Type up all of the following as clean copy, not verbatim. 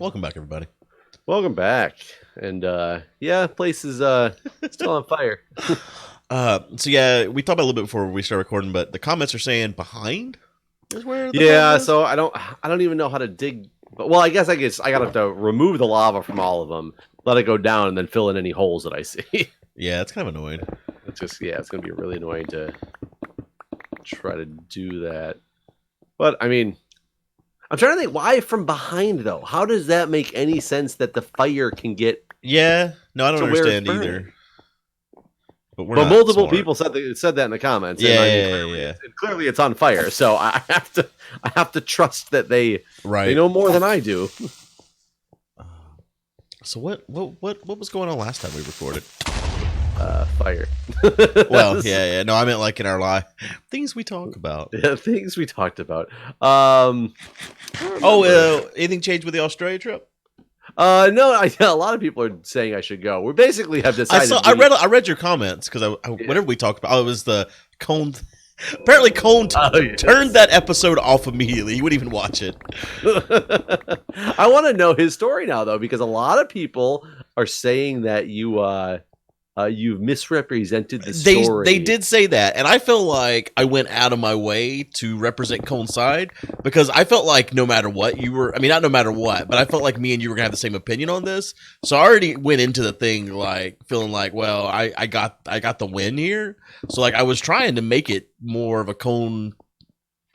Welcome back, everybody. Welcome back. And yeah, place is still on fire. So yeah, we talked about it a little bit before we start recording, but the comments are saying behind is where the Yeah, problem is? so I don't even know how to dig. But well, I guess I gotta to remove the lava from all of them, let it go down, and then fill in any holes that I see. Yeah, it's kind of annoying. It's gonna be really annoying to try to do that. But I mean, I'm trying to think why from behind though. How does that make any sense that the fire can get? Yeah, no, I don't To where it's understand burning. either. But Multiple smart. people said that in the comments. Yeah, and clearly it's on fire. So I have to trust that they Right. know more than I do. So what was going on last time we recorded? Fire. Well, yeah. No, I meant like in our live things we talk about. Yeah, things we talked about. Anything changed with the Australia trip? No, a lot of people are saying I should go. We basically have decided. I read your comments because whatever we talked about. Oh, it was the cone. Apparently, Cone turned that episode off immediately. He wouldn't even watch it. I want to know his story now, though, because a lot of people are saying that you've misrepresented the story. They did say that, and I feel like I went out of my way to represent Cone's side because I felt like no matter what you were, I mean, not no matter what, but I felt like me and you were gonna have the same opinion on this. So I already went into the thing like feeling like, well, I got the win here. So like I was trying to make it more of a Cone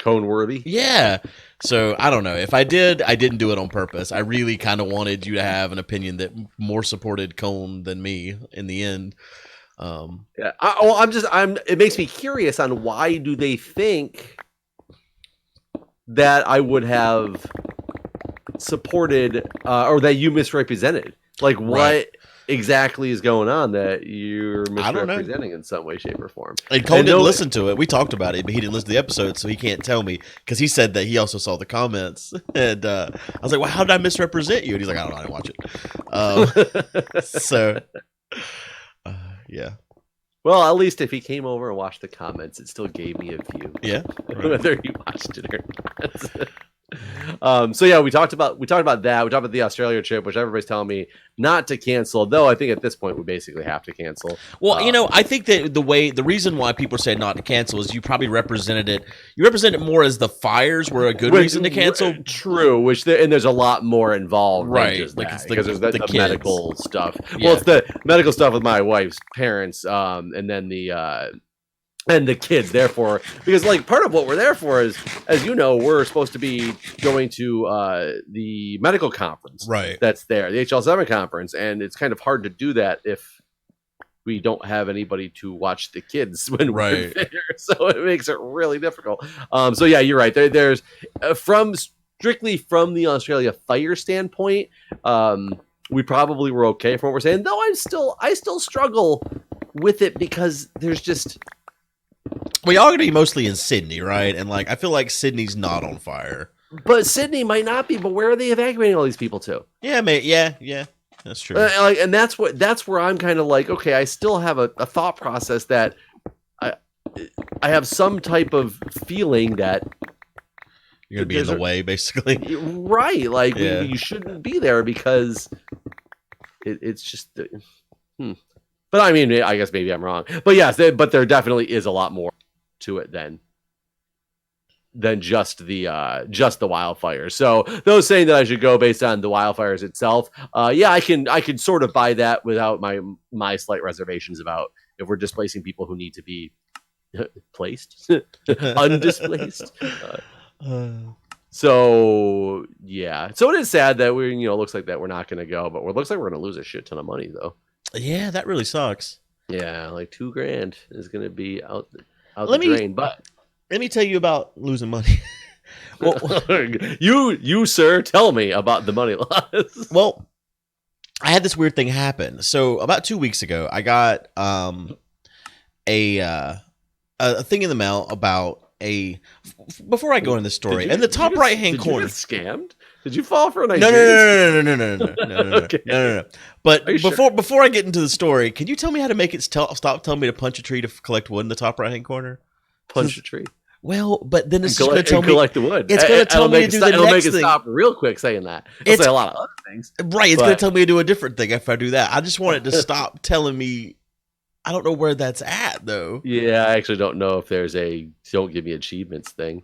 worthy. Yeah. So I don't know. If I didn't do it on purpose. I really kind of wanted you to have an opinion that more supported Cone than me in the end. Yeah. It makes me curious on why do they think that I would have supported or that you misrepresented? Like what exactly is going on that you're misrepresenting in some way, shape, or form? And Cole didn't listen to it. We talked about it, but he didn't listen to the episode, so he can't tell me because he said that he also saw the comments. And I was like, "Well, how did I misrepresent you?" And he's like, "I don't know. I didn't watch it." Yeah. Well, at least if he came over and watched the comments, it still gave me a view. Yeah, whether he watched it or not. So yeah, we talked about that. We talked about the Australia trip, which everybody's telling me not to cancel. Though I think at this point we basically have to cancel. Well, I think that the reason why people say not to cancel is you probably represented it. You represent it more as the fires were a good reason to cancel. True, and there's a lot more involved, right? Than just like that, because there's the medical stuff. Yeah. Well, it's the medical stuff with my wife's parents, and then and the kids, therefore, because like part of what we're there for is, as you know, we're supposed to be going to the medical conference, right? That's there, the HL7 conference, and it's kind of hard to do that if we don't have anybody to watch the kids when we're there, so it makes it really difficult. So yeah, you're right. There's strictly from the Australia fire standpoint, we probably were okay from what we're saying. Though I still struggle with it because there's just. Well, y'all are going to be mostly in Sydney, right? And like, I feel like Sydney's not on fire. But Sydney might not be. But where are they evacuating all these people to? Yeah, mate. Yeah, that's true. And that's where I'm kind of like, okay, I still have a thought process that I have some type of feeling that you're going to be in the way, basically. Right. Like, you shouldn't be there because it's just. But I mean, I guess maybe I'm wrong. But yes, but there definitely is a lot more to it than just the wildfires. So those saying that I should go based on the wildfires itself, I can sort of buy that without my slight reservations about if we're displacing people who need to be placed, undisplaced. So yeah, so it is sad that looks like that we're not going to go, but it looks like we're going to lose a shit ton of money though. Yeah, that really sucks. Yeah, like $2,000 is going to be out the drain. But let me tell you about losing money. Well, you sir, tell me about the money loss. Well, I had this weird thing happen. So about 2 weeks ago, I got a thing in the mail about before I go into the story, in the top right hand corner. Did you get scammed? Did you fall for a No. Okay. No. But before I get into the story, can you tell me how to make it stop telling me to punch a tree to collect wood in the top right hand corner? Punch a tree. Well, but then it's and just going to tell me collect the wood. it's going to tell me to do the It'll next make it thing. stop real quick saying that. It'll say a lot of other things. Right, it's going to tell me to do a different thing if I do that. I just want it to stop telling me. I don't know where that's at though. Yeah, I actually don't know if there's a don't give me achievements thing.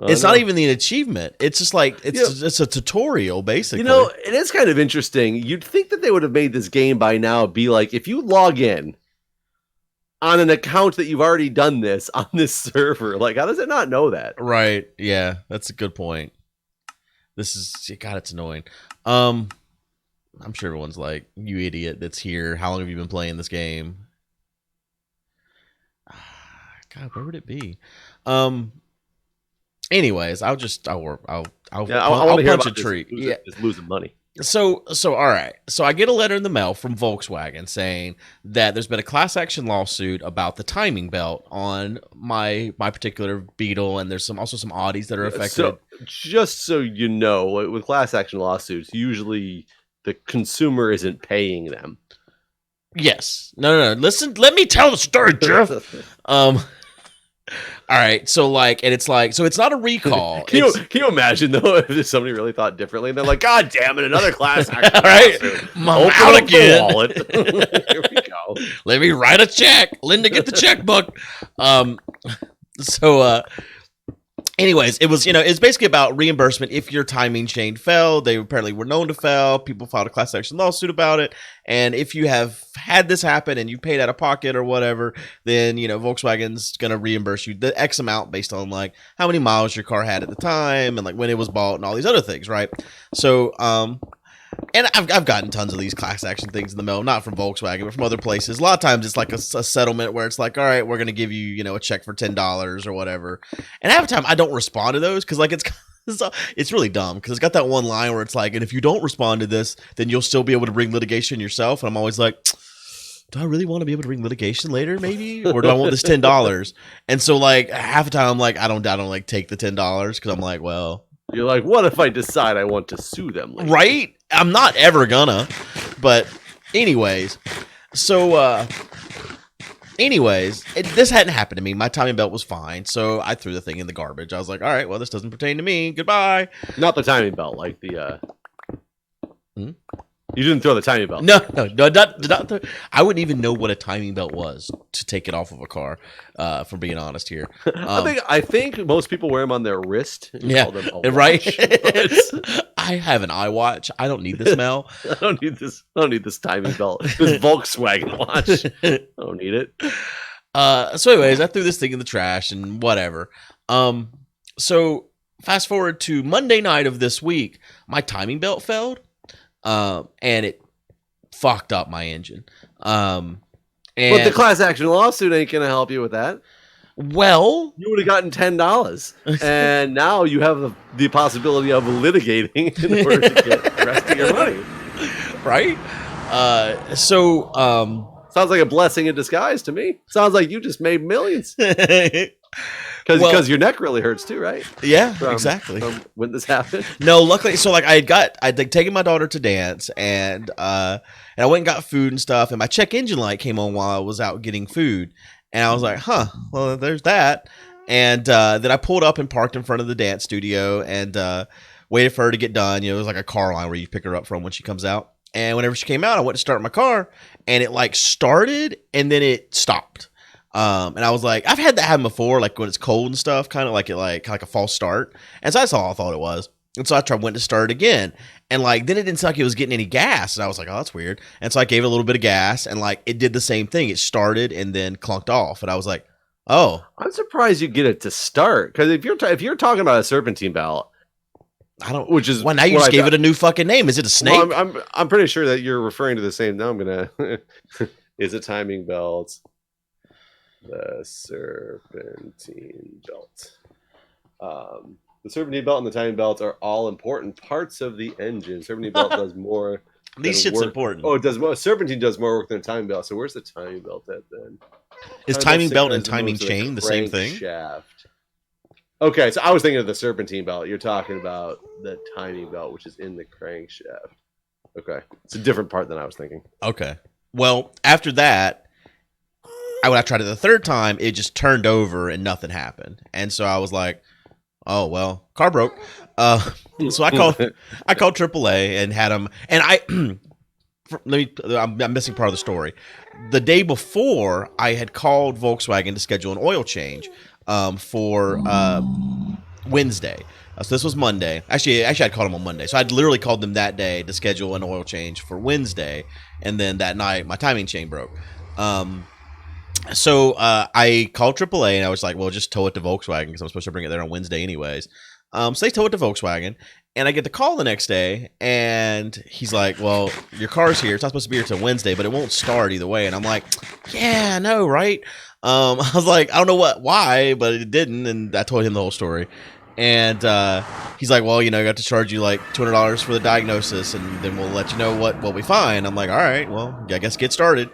It's not even the achievement. It's just like it's a tutorial basically. You know, it is kind of interesting. You'd think that they would have made this game by now be like, if you log in on an account that you've already done this on this server, like how does it not know that? Right. Yeah, that's a good point. This is God, it's annoying. I'm sure everyone's like, you idiot that's here. How long have you been playing this game? God, where would it be? Anyways, I'll punch a tree. Yeah, just losing money. So all right. So I get a letter in the mail from Volkswagen saying that there's been a class action lawsuit about the timing belt on my particular Beetle, and there's also some Audis that are affected. So just so you know, with class action lawsuits, usually the consumer isn't paying them. Yes. No. Listen, let me tell the story, Jeff. All right, so it's not a recall. Can you imagine though if somebody really thought differently? And they're like, "God damn it, another class action!" Right, I'm out again. Here we go. Let me write a check. Linda, get the checkbook. Anyways, it was it's basically about reimbursement if your timing chain fell. They apparently were known to fail. People filed a class action lawsuit about it, and if you have had this happen and you paid out of pocket or whatever, then Volkswagen's gonna reimburse you the X amount based on like how many miles your car had at the time and like when it was bought and all these other things, right? So and I've gotten tons of these class action things in the mail, not from Volkswagen, but from other places. A lot of times it's like a settlement where it's like, all right, we're going to give you, a check for $10 or whatever. And half the time I don't respond to those because like it's really dumb because it's got that one line where it's like, and if you don't respond to this, then you'll still be able to bring litigation yourself. And I'm always like, do I really want to be able to bring litigation later, maybe? Or do I want this $10? And so like half the time I'm like, I don't like take the $10 because I'm like, well. You're like, what if I decide I want to sue them later? Right? I'm not ever gonna. But anyways. So this hadn't happened to me. My timing belt was fine. So I threw the thing in the garbage. I was like, all right, well, this doesn't pertain to me. Goodbye. Not the timing belt, like the You didn't throw the timing belt. No, not I wouldn't even know what a timing belt was to take it off of a car. For being honest here, I think most people wear them on their wrist. Yeah, right. I have an iWatch. I don't need this, Mel. I don't need this timing belt. This Volkswagen watch. I don't need it. So, anyways, I threw this thing in the trash and whatever. So fast forward to Monday night of this week, my timing belt failed. And it fucked up my engine. But the class action lawsuit ain't gonna help you with that. Well, you would have gotten $10, and now you have the possibility of litigating in order to get the rest of your money. Right? Sounds like a blessing in disguise to me. Sounds like you just made millions. Because your neck really hurts too, right? Yeah, exactly. From when this happened? No, luckily, so like I'd taken my daughter to dance, and I went and got food and stuff, and my check engine light came on while I was out getting food, and I was like, well, there's that, and then I pulled up and parked in front of the dance studio and waited for her to get done. It was like a car line where you pick her up from when she comes out, and whenever she came out, I went to start my car, and it like started and then it stopped. And I was like, I've had that happen before, like when it's cold and stuff, kind of like a false start. And so that's all I thought it was. And so I went to start it again. And like, then it didn't sound like it was getting any gas. And I was like, oh, that's weird. And so I gave it a little bit of gas and like, it did the same thing. It started and then clunked off. And I was like, oh, I'm surprised you get it to start. Cause if you're talking about a serpentine belt, which is now you just gave it a new fucking name. Is it a snake? Well, I'm pretty sure that you're referring to the same. Now I'm going to, is a timing belt. The serpentine belt. The serpentine belt and the timing belt are all important parts of the engine. Serpentine belt does more. These shit's important. Oh, it does more. Serpentine does more work than a timing belt. So where's the timing belt at then? Is timing belt and timing chain the same thing? Shaft. Okay, so I was thinking of the serpentine belt. You're talking about the timing belt, which is in the crankshaft. Okay, it's a different part than I was thinking. Okay. Well, after that, when I tried it the third time, it just turned over and nothing happened. And so I was like, oh, well, car broke. So I called AAA and had them. And I'm missing part of the story. The day before, I had called Volkswagen to schedule an oil change for Wednesday. So this was Monday. Actually, I'd called them on Monday. So I'd literally called them that day to schedule an oil change for Wednesday. And then that night, my timing chain broke. So I called AAA and I was like, well, just tow it to Volkswagen because I'm supposed to bring it there on Wednesday anyways. So they tow it to Volkswagen. And I get the call the next day, and he's like, well, your car's here. It's not supposed to be here till Wednesday, but it won't start either way. And I'm like, yeah, I know, right? I was like, I don't know why, but it didn't. And I told him the whole story. And he's like, well, you know, I got to charge you like $200 for the diagnosis, and then we'll let you know what we find. I'm like, all right, well, I guess get started.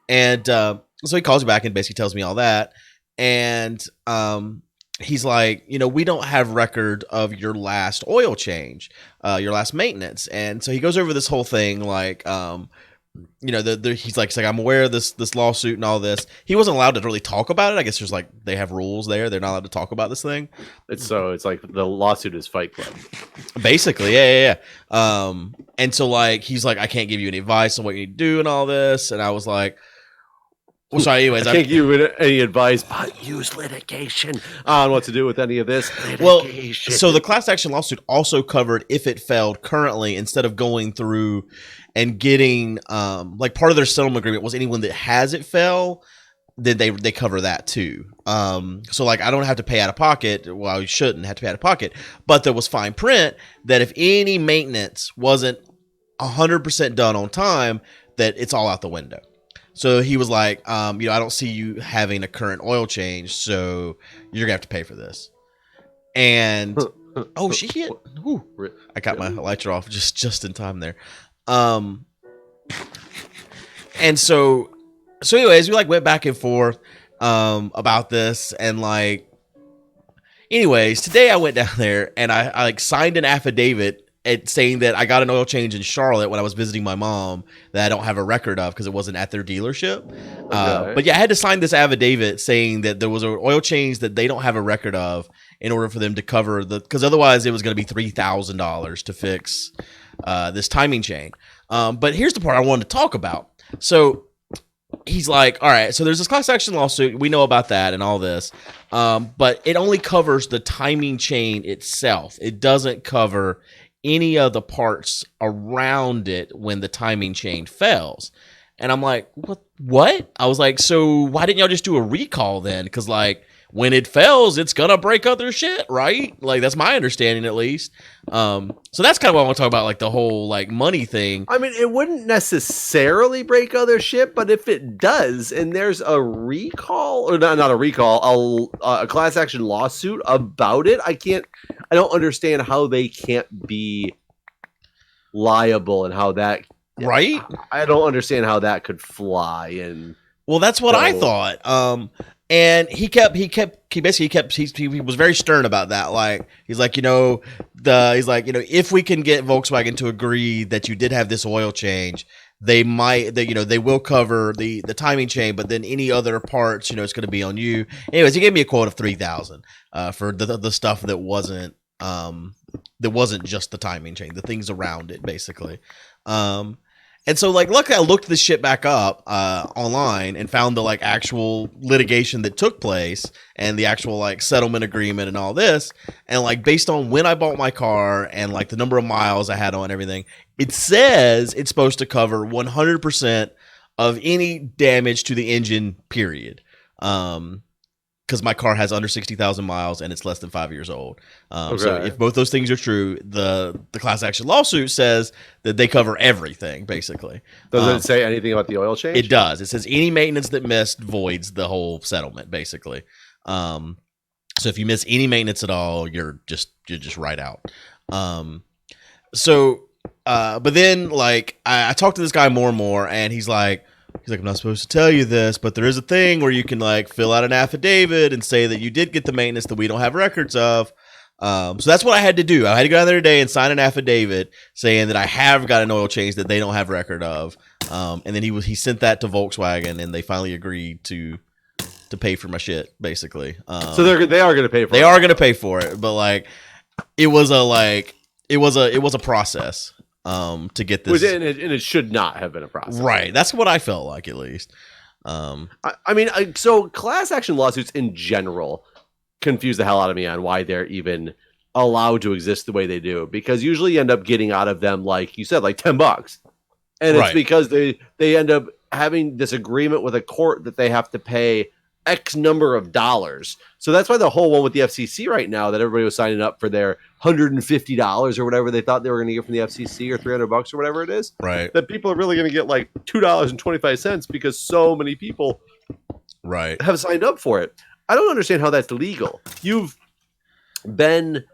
And so he calls me back and basically tells me all that. And he's like, you know, we don't have record of your last oil change, your last maintenance. And so he goes over this whole thing like, you know, he's like, I'm aware of this lawsuit and all this. He wasn't allowed to really talk about it. I guess there's like, they have rules there. They're not allowed to talk about this thing. It's like the lawsuit is Fight Club. Basically. Yeah. And so like, he's like, I can't give you any advice on what you need to do and all this. And I was like, well, so anyways, I can't give you any advice, but use litigation on what to do with any of this. Well, so the class action lawsuit also covered if it failed currently, instead of going through and getting like part of their settlement agreement was anyone that has it fail, then they cover that too. So like I don't have to pay out of pocket. Well, you shouldn't have to pay out of pocket, but there was fine print that if any maintenance wasn't 100% done on time, that it's all out the window. So he was like, you know, I don't see you having a current oil change, so you're gonna have to pay for this. And oh shit! Ooh, I got my lighter off just in time there. And so anyways, we like went back and forth about this, and like, anyways, today I went down there and I like signed an affidavit saying that I got an oil change in Charlotte when I was visiting my mom that I don't have a record of because it wasn't at their dealership. Okay. But yeah, I had to sign this affidavit saying that there was an oil change that they don't have a record of in order for them to cover because otherwise it was going to be $3,000 to fix this timing chain. But here's the part I wanted to talk about. So he's like, all right, so there's this class action lawsuit. We know about that and all this. But it only covers the timing chain itself. It doesn't cover any of the parts around it when the timing chain fails. And I'm like, what? I was like, so why didn't y'all just do a recall then? Because like when it fails, it's gonna break other shit, right? Like that's my understanding at least. So that's kind of what I want to talk about, like the whole like money thing. I mean, it wouldn't necessarily break other shit, but if it does, and there's a recall or not a recall, a class action lawsuit about it, I don't understand how they can't be liable and how that right. I don't understand how that could fly. And well, that's what I thought. And he was very stern about that. Like, he's like, if we can get Volkswagen to agree that you did have this oil change, they will cover the timing chain, but then any other parts, it's going to be on you. Anyways, he gave me a quote of $3,000 for the stuff that wasn't just the timing chain, the things around it, basically. And so, like, luckily I looked this shit back up online and found the, like, actual litigation that took place and the actual, like, settlement agreement and all this. And, like, based on when I bought my car and, like, the number of miles I had on everything, it says it's supposed to cover 100% of any damage to the engine, period. Because my car has under 60,000 miles and it's less than 5 years old. Okay. So if both those things are true, the class action lawsuit says that they cover everything, basically. Does it say anything about the oil change? It does. It says any maintenance that missed voids the whole settlement, basically. So if you miss any maintenance at all, you're just right out. But then, like, I talked to this guy more and more, and he's like, I'm not supposed to tell you this, but there is a thing where you can, like, fill out an affidavit and say that you did get the maintenance that we don't have records of. So that's what I had to do. I had to go down there today and sign an affidavit saying that I have got an oil change that they don't have record of. And then he sent that to Volkswagen, and they finally agreed to to pay for my shit, basically. So they are going to pay for it. They are going to pay for it, but like it was a process to get this, and it should not have been a process. Right. That's what I felt like, at least. So class action lawsuits in general confuse the hell out of me on why they're even allowed to exist the way they do, because usually you end up getting out of them, like you said, like $10, and it's because they end up having this agreement with a court that they have to pay X number of dollars. So that's why the whole one with the FCC right now, that everybody was signing up for their $150 or whatever they thought they were going to get from the FCC, or $300 or whatever it is. Right. That people are really going to get like $2.25 because so many people have signed up for it. I don't understand how that's legal. You've been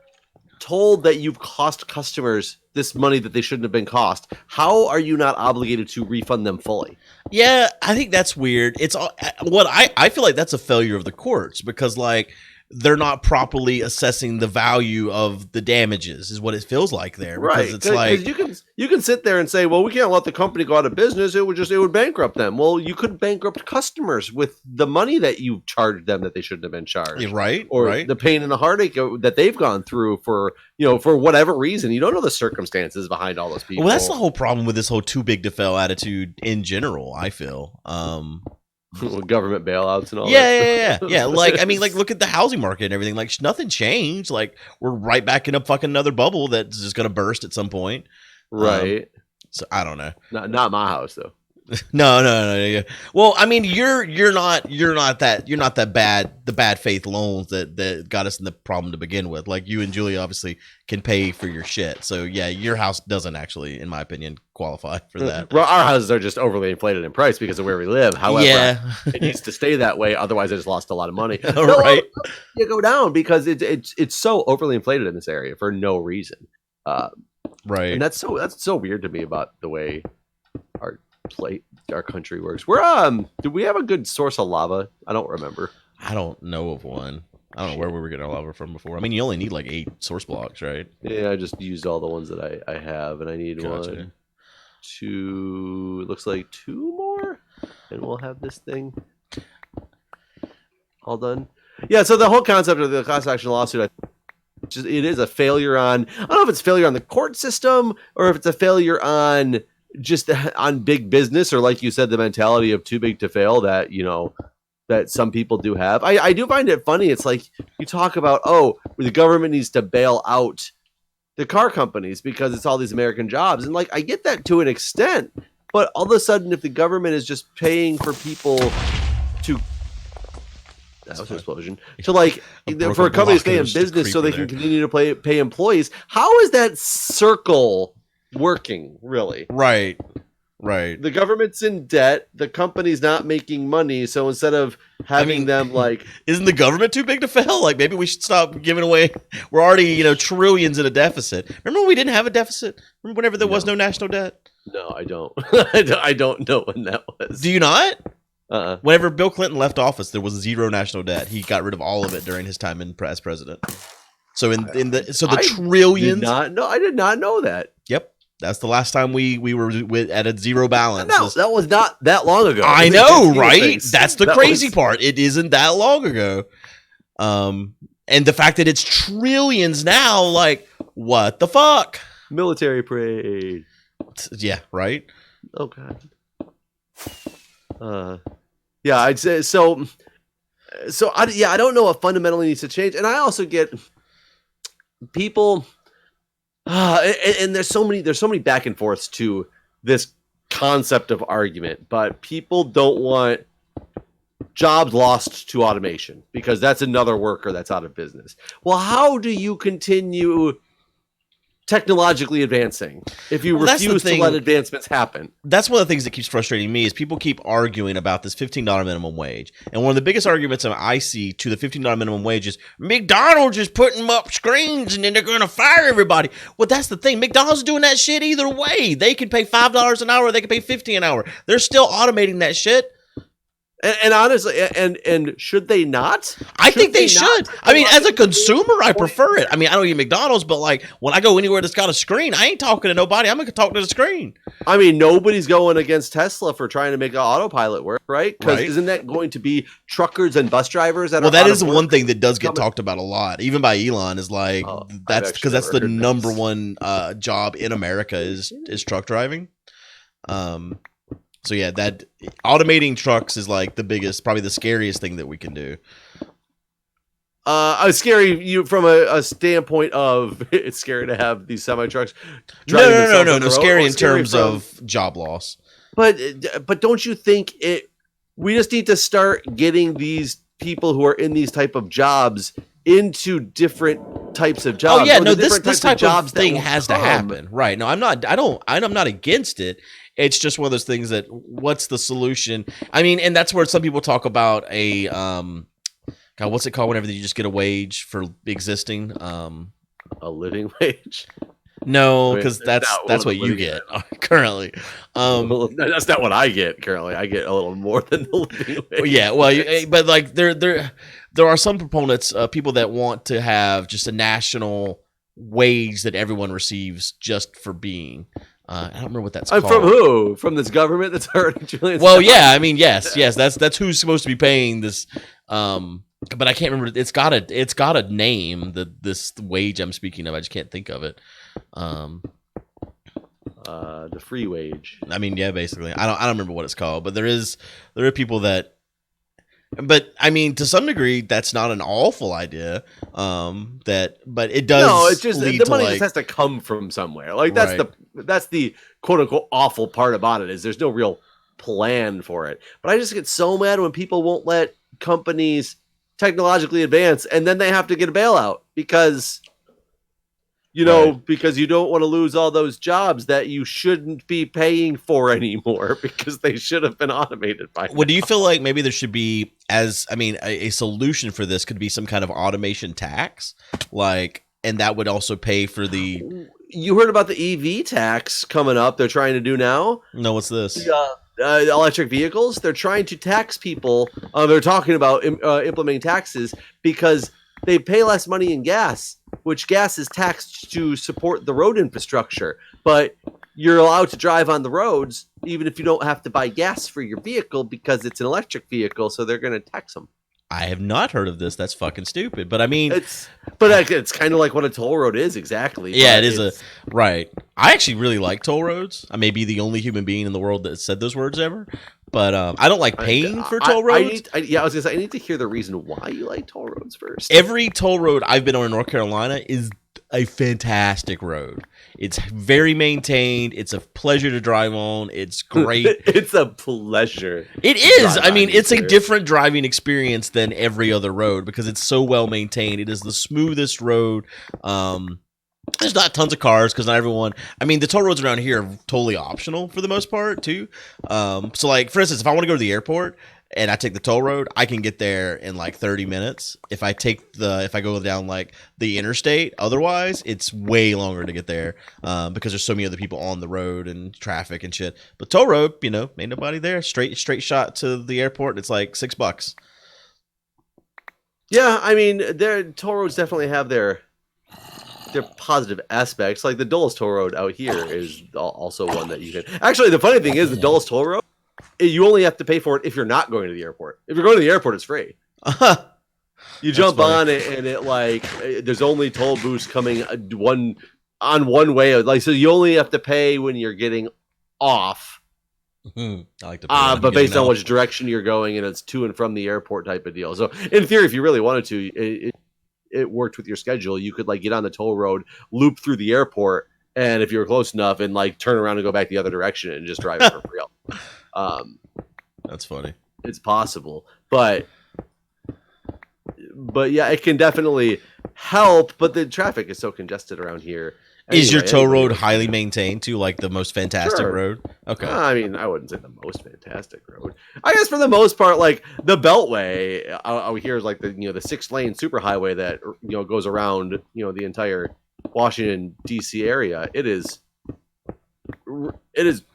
told that you've cost customers this money that they shouldn't have been cost. How are you not obligated to refund them fully? Yeah, I think that's weird. It's what I feel like that's a failure of the courts, because like they're not properly assessing the value of the damages, is what it feels like there. Right. It's like you can sit there and say, well, we can't let the company go out of business. It would bankrupt them. Well, you could bankrupt customers with the money that you charged them that they shouldn't have been charged. Right. Or the pain and the heartache that they've gone through for whatever reason. You don't know the circumstances behind all those people. Well, that's the whole problem with this whole too big to fail attitude in general, I feel. Government bailouts and all that. Yeah. Like, I mean, like, look at the housing market and everything. Like, nothing changed. Like, we're right back in a fucking another bubble that's just going to burst at some point. Right. So I don't know. Not my house though. No. Yeah. Well, I mean, you're not that bad. The bad faith loans that got us in the problem to begin with. Like, you and Julie obviously can pay for your shit. So yeah, your house doesn't actually, in my opinion, qualify for that. Well, our houses are just overly inflated in price because of where we live. However, it needs to stay that way. Otherwise, I just lost a lot of money. Right. You go down because it's so overly inflated in this area for no reason. Right. And that's so weird to me about the way our country works. Do we have a good source of lava? I don't remember. I don't know of one. I don't know where we were getting our lava from before. I mean, you only need like 8 source blocks, right? Yeah, I just used all the ones that I have, and I need 1, 2, it looks like 2 more, and we'll have this thing all done. Yeah, so the whole concept of the class action lawsuit, it is a failure on, I don't know if it's failure on the court system or if it's a failure on just on big business, or like you said, the mentality of too big to fail that, that some people do have. I do find it funny. It's like you talk about, the government needs to bail out the car companies because it's all these American jobs. And like, I get that to an extent, but all of a sudden, if the government is just paying for people to, that was an explosion, to like, for a company to stay in business so they can continue to pay employees, how is that circle working, really? Right. The government's in debt, the company's not making money, so instead of having them like, isn't the government too big to fail? Like, maybe we should stop giving away, we're already trillions in a deficit. Remember when we didn't have a deficit? Remember whenever there was no national debt? No, I don't. I don't know when that was. Do you not? Whenever Bill Clinton left office, there was 0 national debt. He got rid of all of it during his time as president. So the trillions. I did not know that. Yep. That's the last time we were at a 0 balance. No, that was not that long ago. I know, right? That's the crazy part. It isn't that long ago. And the fact that it's trillions now, like, what the fuck? Military parade. Yeah, right? Oh, God. Yeah, I'd say so. I don't know what fundamentally needs to change. And I also get people... and there's so many back and forths to this concept of argument, but people don't want jobs lost to automation because that's another worker that's out of business. Well, how do you continue technologically advancing if you refuse to let advancements happen? That's one of the things that keeps frustrating me is people keep arguing about this $15 minimum wage. And one of the biggest arguments I see to the $15 minimum wage is McDonald's is putting up screens and then they're going to fire everybody. Well, that's the thing. McDonald's is doing that shit either way. They can pay $5 an hour. Or they can pay $50 an hour. They're still automating that shit. And honestly, and should they not? I think they should. I mean, as a consumer, I prefer it. I mean, I don't eat McDonald's, but like when I go anywhere that's got a screen, I ain't talking to nobody. I'm gonna talk to the screen. I mean, nobody's going against Tesla for trying to make autopilot work, right? Because isn't that going to be truckers and bus drivers? That that is one thing that does get talked about a lot, even by Elon. Is like that's because that's the number one job in America is truck driving. So yeah, that automating trucks is like the biggest, probably the scariest thing that we can do. Scary from a standpoint of it's scary to have these semi trucks. No. Scary in terms of job loss. But don't you think it? We just need to start getting these people who are in these type of jobs into different types of jobs. Oh yeah, no, this type of thing has to happen, right? No, I'm not against it. It's just one of those things that what's the solution? I mean, and that's where some people talk about a God, what's it called whenever you just get a wage for existing? A living wage? No, because that's what you get currently. That's not what I get currently. I get a little more than the living wage. Yeah, well, but like there are some proponents, people that want to have just a national wage that everyone receives just for being. I don't remember what that's called. From who? From this government that's already trillions. Well, yeah, I mean, yes, that's who's supposed to be paying this. But I can't remember. It's got a name. This wage I'm speaking of, I just can't think of it. The free wage. I mean, yeah, basically, I don't remember what it's called, but there are people that. But I mean, to some degree, that's not an awful idea. But it does. No, it's just the money just has to come from somewhere. Like that's the quote unquote awful part about it is there's no real plan for it. But I just get so mad when people won't let companies technologically advance, and then they have to get a bailout because. Because you don't want to lose all those jobs that you shouldn't be paying for anymore because they should have been automated by now. Well, do you feel like maybe there should be, a solution for this could be some kind of automation tax? And that would also pay for the... You heard about the EV tax coming up they're trying to do now? No, what's this? Electric vehicles. They're trying to tax people. They're talking about implementing taxes because they pay less money in gas, which gas is taxed to support the road infrastructure. But you're allowed to drive on the roads even if you don't have to buy gas for your vehicle because it's an electric vehicle, so they're going to tax them. I have not heard of this. That's fucking stupid. But I mean... It's kind of like what a toll road is, exactly. Yeah, it is right. I actually really like toll roads. I may be the only human being in the world that said those words ever. But I don't like paying for toll roads. I was going to say, I need to hear the reason why you like toll roads first. Every toll road I've been on in North Carolina is a fantastic road. It's very maintained. It's a pleasure to drive on. It's great. It's a pleasure. It is. I mean, it's a different driving experience than every other road because it's so well maintained. It is the smoothest road. There's not tons of cars because not everyone. I mean, the toll roads around here are totally optional for the most part too. So, like for instance, if I want to go to the airport and I take the toll road, I can get there in like 30 minutes. If I go down like the interstate, otherwise it's way longer to get there because there's so many other people on the road and traffic and shit. But toll road, ain't nobody there. Straight shot to the airport. It's like $6. Yeah, I mean, their toll roads definitely have their positive aspects. Like the Dulles Toll Road out here is also one that you can. Actually, the funny thing is the Dulles Toll Road, you only have to pay for it if you're not going to the airport. If you're going to the airport, it's free. You jump on it, and there's only toll booths coming one way. Like so, you only have to pay when you're getting off. I like to but based on which direction you're going, and it's to and from the airport type of deal. So, in theory, if you really wanted to, it worked with your schedule. You could get on the toll road, loop through the airport, and if you were close enough, and turn around and go back the other direction and just drive it for real. That's funny. It's possible, but yeah, it can definitely help. But the traffic is so congested around here. Is your toll road highly maintained too, like the most fantastic road? Okay. I mean, I wouldn't say the most fantastic road. I guess for the most part, the Beltway out here is the 6-lane superhighway that goes around the entire Washington D.C. area. It is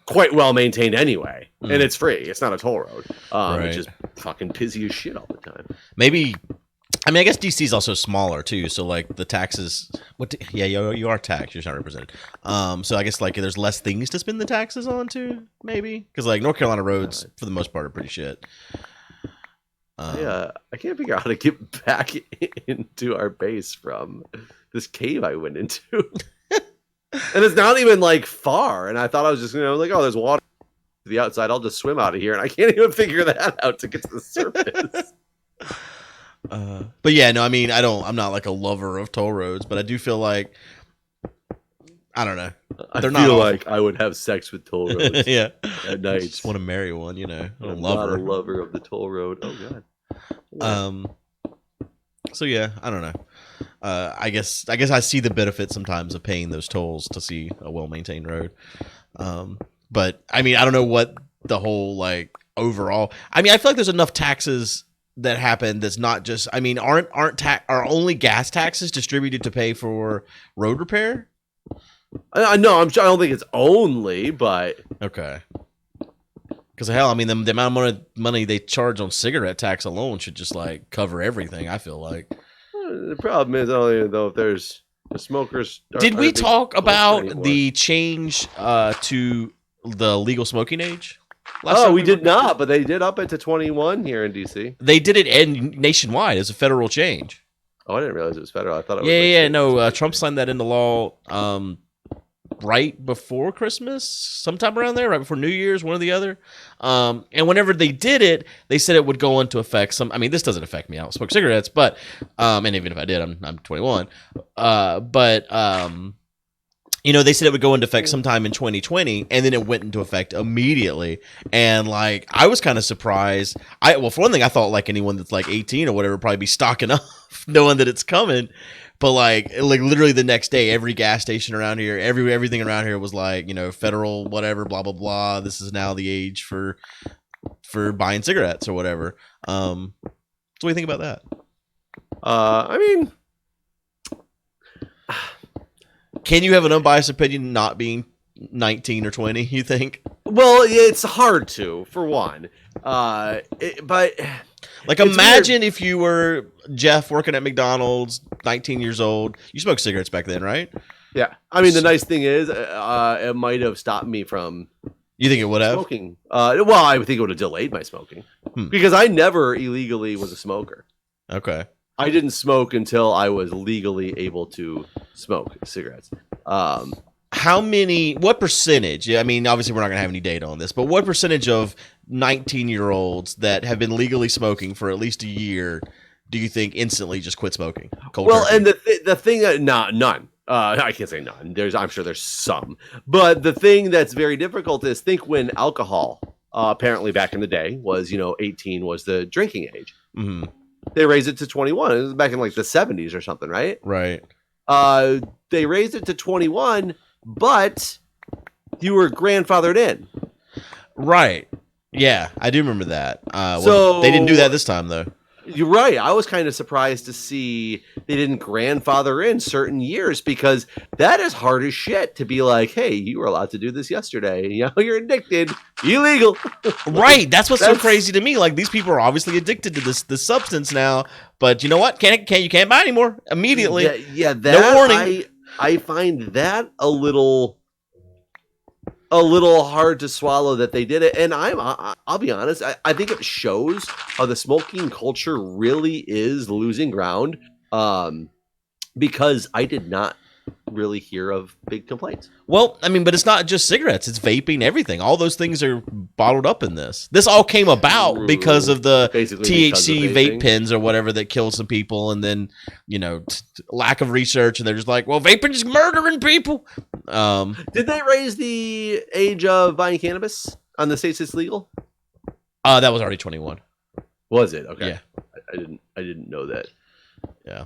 quite well maintained anyway, and it's free. It's not a toll road. Right. It's just fucking busy as shit all the time. Maybe. I mean, I guess DC is also smaller too, so like the taxes. Yeah, you are taxed. You're not represented. So I guess like there's less things to spend the taxes on too, maybe because like North Carolina roads for the most part are pretty shit. I can't figure out how to get back into our base from this cave I went into, and it's not even like far. And I thought I was just like, oh, there's water to the outside. I'll just swim out of here, and I can't even figure that out to get to the surface. But yeah, no, I mean, I'm not like a lover of toll roads, but I do feel like, I don't know. I feel like I would have sex with toll roads. Yeah. At night. I just want to marry one, I'm not a lover of the toll road. Oh God. So yeah, I don't know. I guess I see the benefit sometimes of paying those tolls to see a well-maintained road. But I mean, I don't know what the whole like overall. I mean, I feel like there's enough taxes that happen that's not just. I mean, are only gas taxes distributed to pay for road repair? No, I don't think it's only, but okay. Because hell, I mean, the amount of money they charge on cigarette tax alone should just like cover everything. I feel like the problem is, I don't even know if there's the smokers. Did we talk about the change to the legal smoking age? We did not, but they did up it to 21 here in DC. They did it nationwide as a federal change. Oh, I didn't realize it was federal. I thought it was. Yeah. No, Trump signed that into law right before Christmas, sometime around there, right before New Year's, one or the other. And whenever they did it, they said it would go into effect. I mean, this doesn't affect me. I don't smoke cigarettes, but and even if I did, I'm 21. They said it would go into effect sometime in 2020, and then it went into effect immediately. And like, I was kind of surprised. For one thing, I thought like anyone that's like 18 or whatever would probably be stocking up, knowing that it's coming. But like literally the next day, every gas station around here, everything around here was like, federal whatever, blah blah blah. This is now the age for buying cigarettes or whatever. So what do you think about that? I mean. Can you have an unbiased opinion not being 19 or 20, you think? Well, it's hard to, for one. But like, imagine if you were Jeff working at McDonald's, 19 years old. You smoked cigarettes back then, right? Yeah. I mean, the nice thing is, it might have stopped me from. You think it would have? Smoking. Well, I would think it would have delayed my smoking because I never illegally was a smoker. Okay. I didn't smoke until I was legally able to smoke cigarettes. What percentage? I mean, obviously we're not going to have any data on this, but what percentage of 19-year-olds that have been legally smoking for at least a year do you think instantly just quit smoking? And the thing that none. I can't say none. I'm sure there's some, but the thing that's very difficult is think when alcohol, apparently back in the day was 18 was the drinking age. Mm-hmm. They raised it to 21. It was back in like the 70s or something, right? Right. They raised it to 21, but you were grandfathered in. Right. Yeah, I do remember that. So they didn't do that this time, though. You're right. I was kind of surprised to see they didn't grandfather in certain years because that is hard as shit to be like, hey, you were allowed to do this yesterday. You're addicted. Illegal. Right. That's what's so crazy to me. Like, these people are obviously addicted to this substance now, but you know what? You can't buy anymore immediately. Yeah. No warning. I find that a little hard to swallow that they did it, and I'll be honest. I think it shows how the smoking culture really is losing ground. Because I did not really hear of big complaints. Well, I mean, but it's not just cigarettes; it's vaping, everything. All those things are bottled up in this. This all came about because of the THC vape pens or whatever that killed some people, and then lack of research, and they're just like, "Well, vaping is murdering people." Did they raise the age of buying cannabis on the states it's legal? That was already 21. Was it? Okay. Yeah. I didn't know that. Yeah.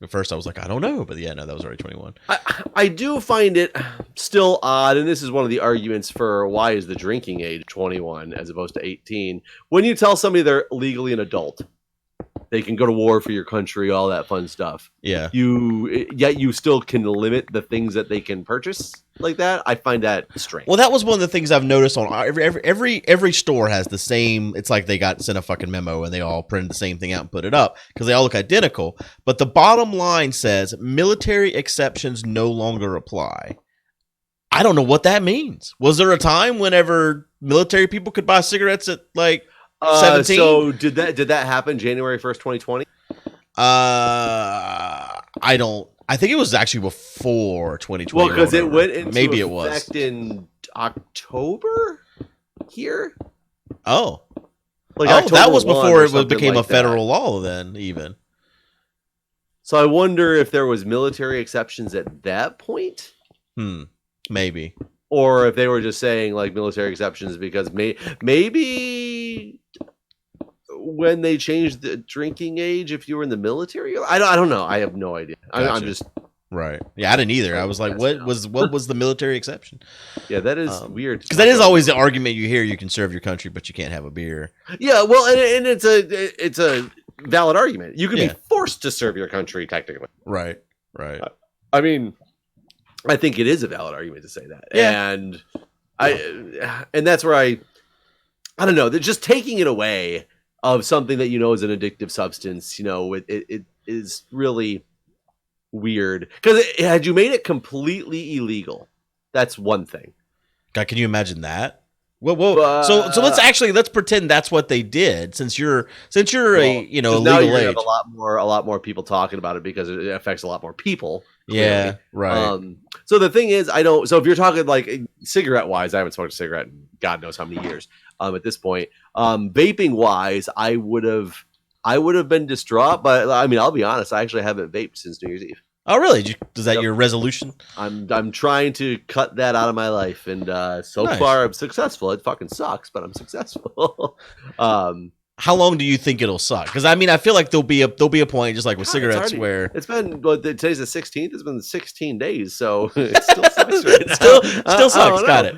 At first I was like, I don't know, but yeah, no, that was already 21. I do find it still odd, and this is one of the arguments for why is the drinking age 21 as opposed to 18. When you tell somebody they're legally an adult, They can go to war for your country, all that fun stuff. Yeah. Yet you still can limit the things that they can purchase like that. I find that strange. Well, that was one of the things I've noticed on every store has the same. It's like they got sent a fucking memo and they all printed the same thing out and put it up because they all look identical. But the bottom line says military exceptions no longer apply. I don't know what that means. Was there a time whenever military people could buy cigarettes at like 17? So did that happen January 1st, 2020? I think it was actually before 2020. Well, because it went into maybe effect in October here. Oh, October that was before it became like a federal law. Then even. So I wonder if there was military exceptions at that point. Maybe. Or if they were just saying like military exceptions because maybe when they changed the drinking age, if you were in the military, I don't know. I have no idea. Gotcha. I'm just right. Yeah, I didn't either. I was like, what was the military exception? Yeah, that is weird. Because that is always the argument you hear: you can serve your country, but you can't have a beer. Yeah, well, and it's a valid argument. You can be forced to serve your country technically. Right. I mean, I think it is a valid argument to say that. Yeah. And that's where I don't know. They're just taking it away of something that is an addictive substance. It is really weird because had you made it completely illegal, that's one thing. God, can you imagine that? Whoa. So let's pretend that's what they did. Since you're legal now age, have a lot more people talking about it because it affects a lot more people. Clearly. Yeah, right. So the thing is, so if you're talking like cigarette wise, I haven't smoked a cigarette in God knows how many years. At this point, vaping wise, I would have been distraught. But I mean, I'll be honest, I actually haven't vaped since New Year's Eve. Oh, really? Is that your resolution? I'm trying to cut that out of my life, and so far I'm successful. It fucking sucks, but I'm successful. How long do you think it'll suck? Because I mean, I feel like there'll be a point, just like with cigarettes, where it's been. Well, today's the 16th. It's been 16 days, so it still sucks. Right now. Still sucks. Got it.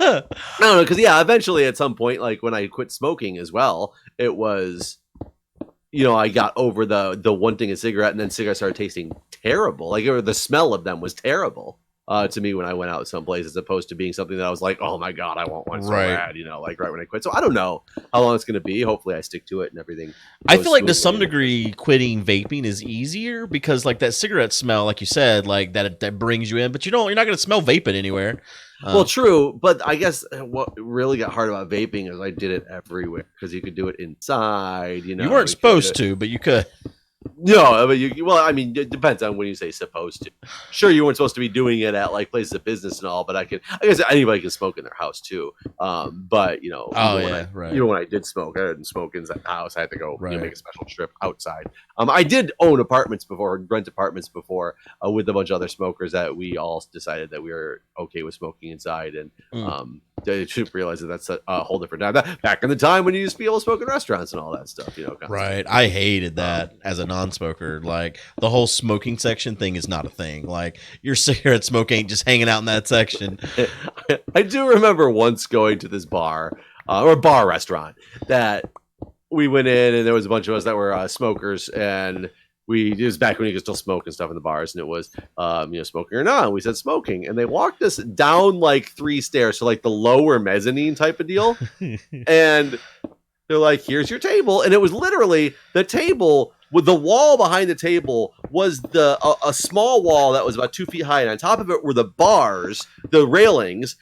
I don't know, because eventually at some point, like when I quit smoking as well, it was. I got over the wanting a cigarette, and then cigarettes started tasting terrible. Like the smell of them was terrible to me when I went out someplace, as opposed to being something that I was like, oh my God, I want one so bad, like right when I quit. So I don't know how long it's going to be. Hopefully I stick to it and everything. I feel like to some degree quitting vaping is easier because like that cigarette smell, like you said, like that brings you in, but you're not going to smell vaping anywhere. Well, true, but I guess what really got hard about vaping is I did it everywhere because you could do it inside. You weren't supposed to, but you could. No, but it depends on when you say supposed to. Sure, you weren't supposed to be doing it at like places of business and all, but I guess anybody can smoke in their house too. But when I did smoke, I didn't smoke inside the house. I had to go make a special trip outside. I did own apartments before, rent apartments before, with a bunch of other smokers that we all decided that we were okay with smoking inside, and I should realize that that's a whole different time. Back in the time when you used to be able to smoke in restaurants and all that stuff, Right. I hated that as a non-smoker. Like the whole smoking section thing is not a thing. Like your cigarette smoke ain't just hanging out in that section. I do remember once going to this bar or bar restaurant that we went in, and there was a bunch of us that were smokers, and it was back when you could still smoke and stuff in the bars, and it was, smoking or not. And we said smoking, and they walked us down like 3 stairs, so like the lower mezzanine type of deal. And they're like, "Here's your table," and it was literally the table with the wall behind the table was a small wall that was about 2 feet high, and on top of it were the bars, the railings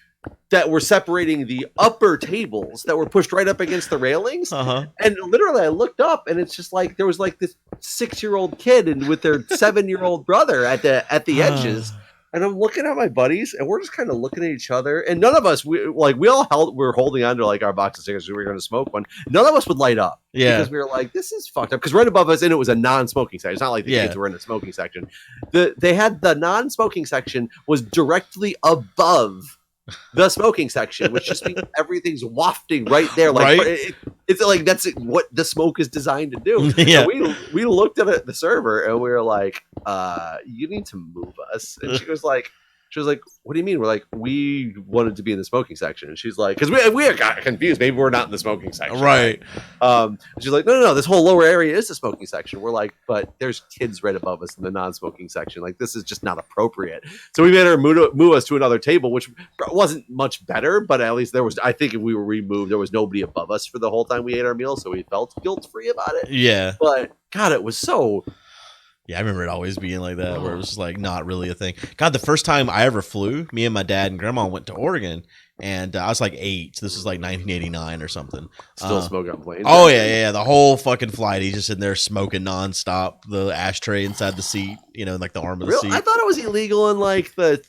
that were separating the upper tables that were pushed right up against the railings. And literally I looked up, and it's just like there was like this 6-year-old kid and with their 7-year-old brother at the edges. And I'm looking at my buddies, and we're just kind of looking at each other, and none of us we were holding on to like our box of cigarettes. We were going to smoke one. None of us would light up because we were like, this is fucked up. Because right above us, and it was a non-smoking section. It's not like the kids were in the smoking section. They had the non-smoking section was directly above the smoking section, which just means everything's wafting right there. Like it's like that's what the smoke is designed to do. Yeah. So we looked at the server, and we were like, you need to move us. And she was like, She was like, what do you mean? We're like, we wanted to be in the smoking section. And she's like, because we got confused. Maybe we're not in the smoking section. Right. She's like, no. This whole lower area is the smoking section. We're like, but there's kids right above us in the non-smoking section. Like, this is just not appropriate. So we made her move us to another table, which wasn't much better, but at least there was, I think if we were removed, there was nobody above us for the whole time we ate our meal. So we felt guilt-free about it. Yeah. But God, it was so... Yeah, I remember it always being like that, where it was just like not really a thing. God, the first time I ever flew, me and my dad and grandma went to Oregon, and I was like 8. This was like 1989 or something. Still smoking on planes. Oh, yeah. The whole fucking flight, he's just in there smoking nonstop, the ashtray inside the seat, like the arm of the seat. I thought it was illegal in like the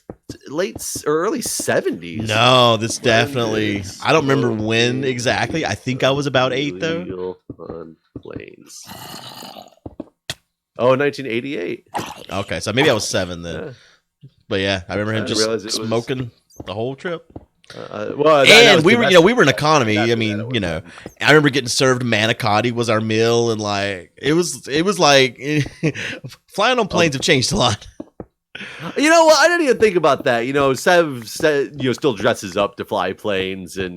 late or early 70s. No, this definitely, I don't remember when exactly. I think I was about 8, though. Illegal on planes. Oh, 1988. Okay, so maybe I was 7 then. Yeah. But yeah, I remember him just smoking the whole trip. And we were in economy. I mean, I remember getting served manicotti was our meal, and like it was like flying on planes have changed a lot. You know what? I didn't even think about that. Sev still dresses up to fly planes and,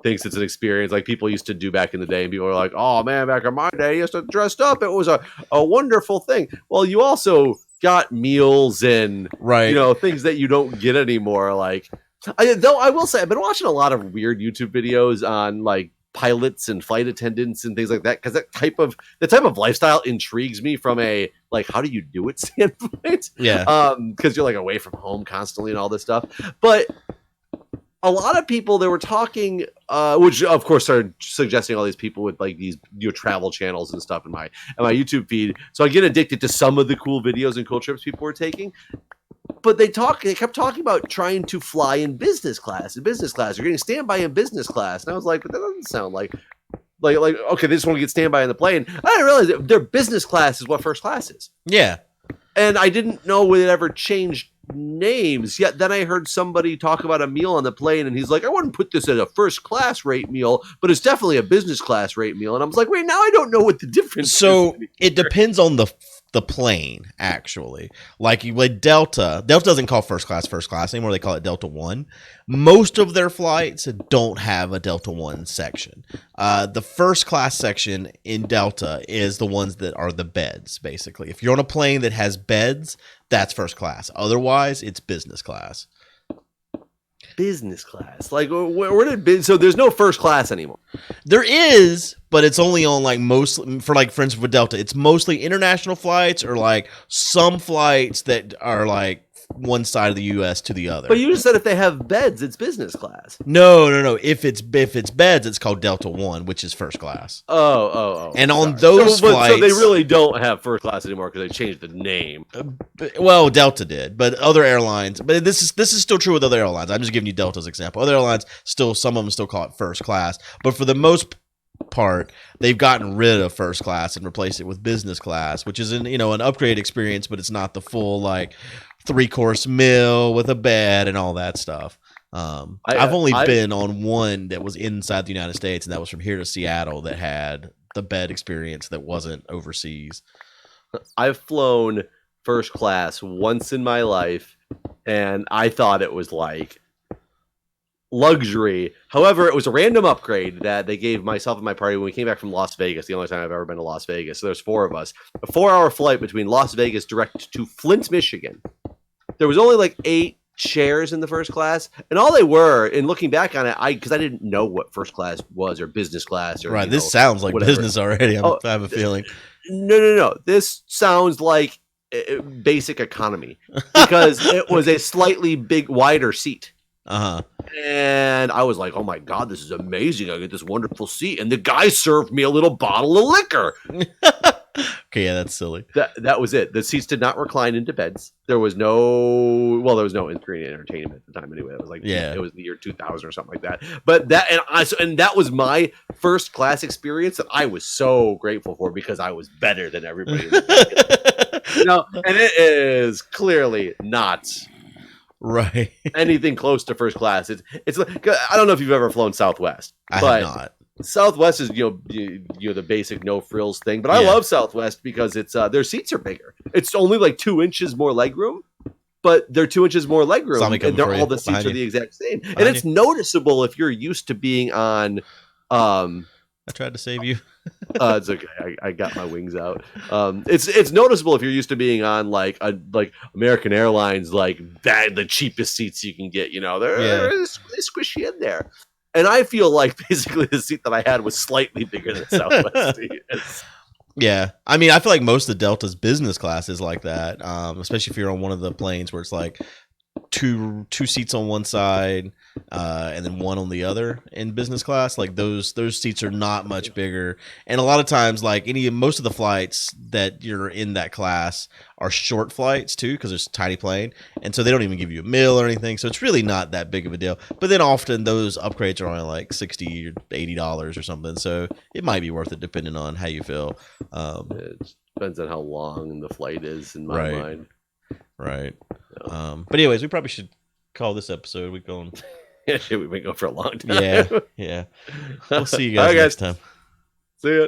thinks it's an experience like people used to do back in the day. And people are like, oh, man, back in my day, you used to dress up. It was a wonderful thing. Well, you also got meals and, things that you don't get anymore. Like, though I will say, I've been watching a lot of weird YouTube videos on, like, pilots and flight attendants and things like that, because the type of lifestyle intrigues me from a like how do you do it standpoint. Because you're like away from home constantly and all this stuff. But a lot of people they were talking which of course are suggesting all these people with like these travel channels and stuff in my YouTube feed, so I get addicted to some of the cool videos and cool trips people were taking. But they kept talking about trying to fly in business class. You're getting standby in business class. And I was like, but that doesn't sound like okay, they just want to get standby in the plane. I didn't realize that their business class is what first class is. Yeah. And I didn't know it ever changed names. Yet then I heard somebody talk about a meal on the plane, and he's like, I wouldn't put this as a first class rate meal, but it's definitely a business class rate meal. And I was like, wait, now I don't know what the difference is. So it depends on the plane, actually. Like with Delta doesn't call first class anymore. They call it Delta One. Most of their flights don't have a Delta One section. The first class section in Delta is the ones that are the beds, basically. If you're on a plane that has beds, that's first class. Otherwise, it's business class. Business class, like where did so there's no first class anymore? There is, but it's only on like mostly for like for instance with Delta, it's mostly international flights or like some flights that are like one side of the U.S. to the other. But you just said if they have beds, it's business class. No. If it's beds, it's called Delta One, which is first class. Oh. And on those flights, so they really don't have first class anymore because they changed the name. Well, Delta did, but other airlines. But this is still true with other airlines. I'm just giving you Delta's example. Other airlines some of them still call it first class, but for the most part, they've gotten rid of first class and replaced it with business class, which is an upgrade experience, but it's not the full like 3-course meal with a bed and all that stuff. I've only been on one that was inside the United States, and that was from here to Seattle that had the bed experience that wasn't overseas. I've flown first class once in my life, and I thought it was like luxury. However, it was a random upgrade that they gave myself and my party when we came back from Las Vegas, the only time I've ever been to Las Vegas. So there's 4 of us. A 4-hour flight between Las Vegas direct to Flint, Michigan. There was only like 8 chairs in the first class, and all they were, and looking back on it, because I didn't know what first class was or business class or this sounds like whatever. Business already. I have a feeling. No. This sounds like basic economy because it was a slightly wider seat. And I was like, oh my God, this is amazing. I get this wonderful seat. And the guy served me a little bottle of liquor. Okay, yeah, that's silly. That was it. The seats did not recline into beds. There was no in-screen entertainment at the time anyway. It was like, it was the year 2000 or something like that. But that was my first class experience that I was so grateful for because I was better than everybody. And it is clearly not right anything close to first class. It's like, I don't know if you've ever flown Southwest. I have not. Southwest is the basic no frills thing, but I love Southwest because it's their seats are bigger. It's only like 2 inches more legroom, but they're 2 inches more legroom, Zombie coming and for all you. the seats Behind are you. the exact same. And Behind it's noticeable if you're used to being on. I tried to save you. It's okay. I got my wings out. It's noticeable if you're used to being on like American Airlines, like the cheapest seats you can get. They're squishy in there. And I feel like basically the seat that I had was slightly bigger than Southwest seat. Yeah, I mean, I feel like most of Delta's business class is like that, especially if you're on one of the planes where it's like two seats on one side and then one on the other in business class. Like those seats are not much bigger, and a lot of times like most of the flights that you're in that class are short flights too, because it's a tiny plane, and so they don't even give you a meal or anything, so it's really not that big of a deal. But then often those upgrades are only like $60 or $80 or something, so it might be worth it depending on how you feel. It depends on how long the flight is in my mind. Right. But anyways, we probably should call this episode. We've gone. Yeah, we've been going for a long time. Yeah. We'll see you guys next time. See ya.